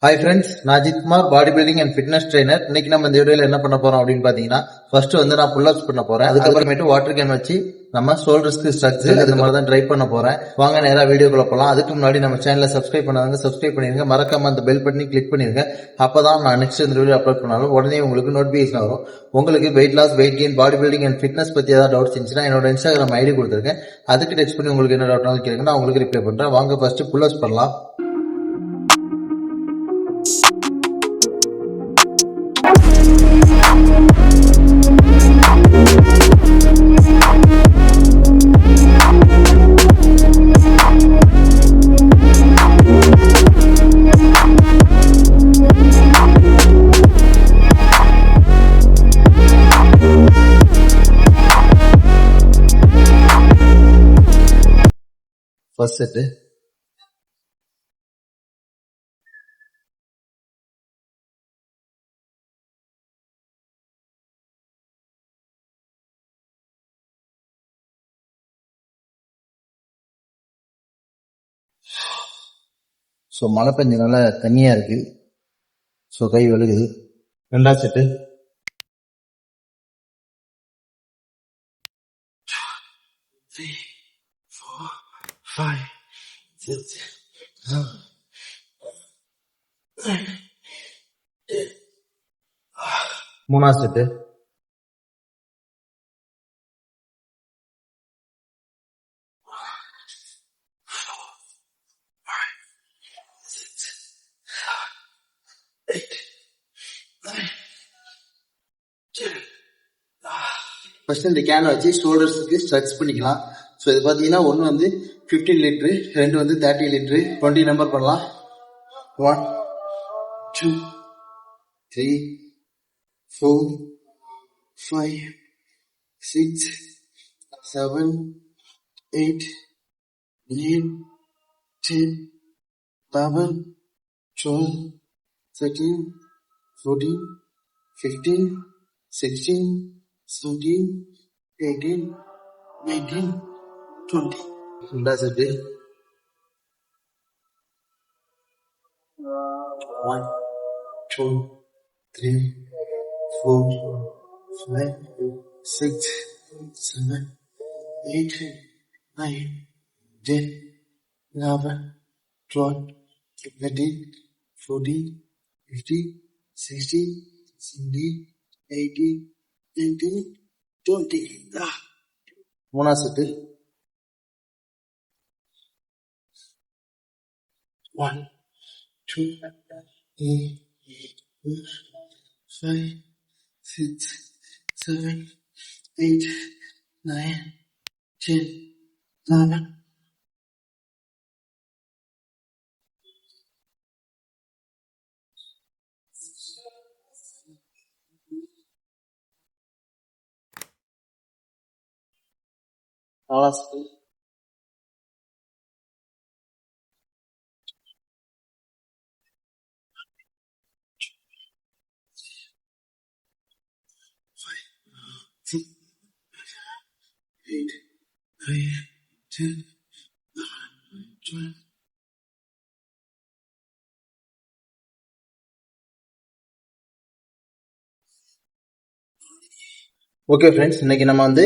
Hi friends, நான் Ajith Kumar, body building and fitness trainer. இன்னைக்கு நம்ம இந்த வீடியோல என்ன பண்ண போறோம் அப்படின்னு பாத்தீங்கன்னா, ஃபர்ஸ்ட் வந்து நான் புல் அப்ஸ் பண்ண போறேன். அதுக்கப்புறமேட்டு வாட்டர் கேன் வச்சு நம்ம ஷோல்டர்ஸ்க்கு ஸ்ட்ரெச் இந்த மாதிரி தான் ட்ரை பண்ண போறேன். வாங்க நேரா வீடியோக்குள்ள போலாம். அதுக்கு முன்னாடி நம்ம சேனலை சப்ஸ்கிரைப் பண்ணாதவங்க சப்ஸ்கிரைப் பண்ணிருங்க, மறக்காம அந்த பெல் பட்டனை கிளிக் பண்ணிருங்க. அப்பதான் நான் நெக்ஸ்ட் இந்த வீடியோ அப்லோட் பண்ணாலும் உடனே உங்களுக்கு நோட்டிபிகேஷன் வரும். உங்களுக்கு weight loss, weight gain, body building and fitness பத்தி ஏதாவது டவுட்ஸ் இருந்துச்சுன்னா என்னோட இன்ஸ்டாகிராம் ஐடி கொடுத்துருக்கேன். அதுக்கு டெக்ஸ்ட் பண்ணி உங்களுக்கு என்ன டவுட்னாலும் கேளுங்க, நான் உங்களுக்கு ரிப்ளை பண்றேன். வாங்க ஃபர்ஸ்ட் புல் அப்ஸ் பண்ணலாம். ஃபர்ஸ்ட் செட்டு ஸோ மழை பெஞ்சனால தண்ணியா இருக்கு, ஸோ கை வழுகுது. ரெண்டாவது செட்டு மூணாவது செட்டு ஃபர்ஸ்ட் இந்த கேனை வச்சு ஷோல்டர்ஸுக்கு ஸ்ட்ரெச் பண்ணிக்கலாம். ஸோ இது பார்த்தீங்கன்னா ஒன்று வந்து 15 லிட்டரு, ரெண்டு வந்து 30 லிட்டரு. 20 நம்பர் பண்ணலாம். 1 2 3 4 5 6 7 8 9 10 11 12 13 14 15 16 17 18 19 20. That's it. 1 2 3 4 5 6 7 8 9 10 11 12 13 14 15 16 17 18 19 20. மூணாவது செட்டு 1 2 3 4 5 6 7 8 9 10 11. நாலாவது செட்டு 6 8 9 10 11 12. ஓகே ஃப்ரெண்ட்ஸ், இன்னைக்கு நம்ம வந்து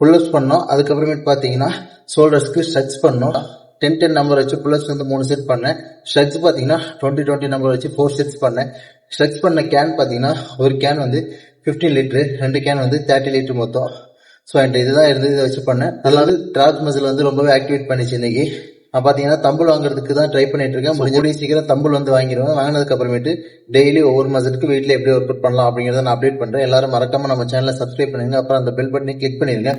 புல்லப்ஸ் பண்ணோம். அதுக்கப்புறமேட்டு பார்த்தீங்கன்னா ஷோல்டர்ஸ்க்கு ஸ்ட்ரெச் பண்ணோம். 10 நம்பர் வச்சு புல்லப்ஸ் வந்து 3 செட் பண்ணேன். ஸ்ட்ரெச் பார்த்தீங்கன்னா 20 நம்பர் வச்சு 4 செட்ஸ் பண்ணேன். ஸ்ட்ரெச் பண்ண கேன் பார்த்தீங்கன்னா ஒரு கேன் வந்து 15 லிட்டரு, ரெண்டு கேன் வந்து 30 லிட்டரு மொத்தம். ஸோ என்கிட்ட இதுதான் இருந்தது, இதை வச்சு பண்ணேன். அதாவது ட்ராப் மசில் வந்து ரொம்பவே ஆக்டிவேட் பண்ணிச்சு. இன்னைக்கு நான் பார்த்தீங்கன்னா தம்பிள் வாங்குறதுக்கு தான் ட்ரை பண்ணிட்டு இருக்கேன். முடிஞ்ச சீக்கிரம் தம்பிள் வந்து வாங்கிடுவேன். வாங்கினதுக்கு அப்புறமேட்டு டெய்லி ஒவ்வொரு மசிலுக்கு வீட்டில் எப்படி ஒர்க் அவுட் பண்ணலாம் அப்படிங்கிறத நான் அப்டேட் பண்றேன். எல்லாரும் மறக்காம நம்ம சேனலை சப்ஸ்கிரைப் பண்ணுங்க, அப்புறம் அந்த பெல் பட்டனை கிளிக் பண்ணிருங்க.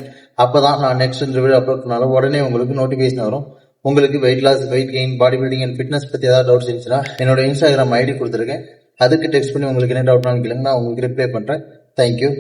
அப்பதான் நான் நெக்ஸ்ட் இந்த வீடியோ அப்லோட் பண்ணாலும் உடனே உங்களுக்கு நோட்டிபிகேஷன் வரும். உங்களுக்கு weight loss, weight gain, body building and fitness பத்தி ஏதாவது டவுட்ஸ் இருந்துச்சுன்னா என்னோட இன்ஸ்டாகிராம் ஐடி கொடுத்துருக்கேன். அதுக்கு டெக்ஸ்ட் பண்ணி உங்களுக்கு என்ன டவுட்னாலும் கேளுங்க, நான் உங்களுக்கு ரிப்ளை பண்றேன். தேங்க்யூ.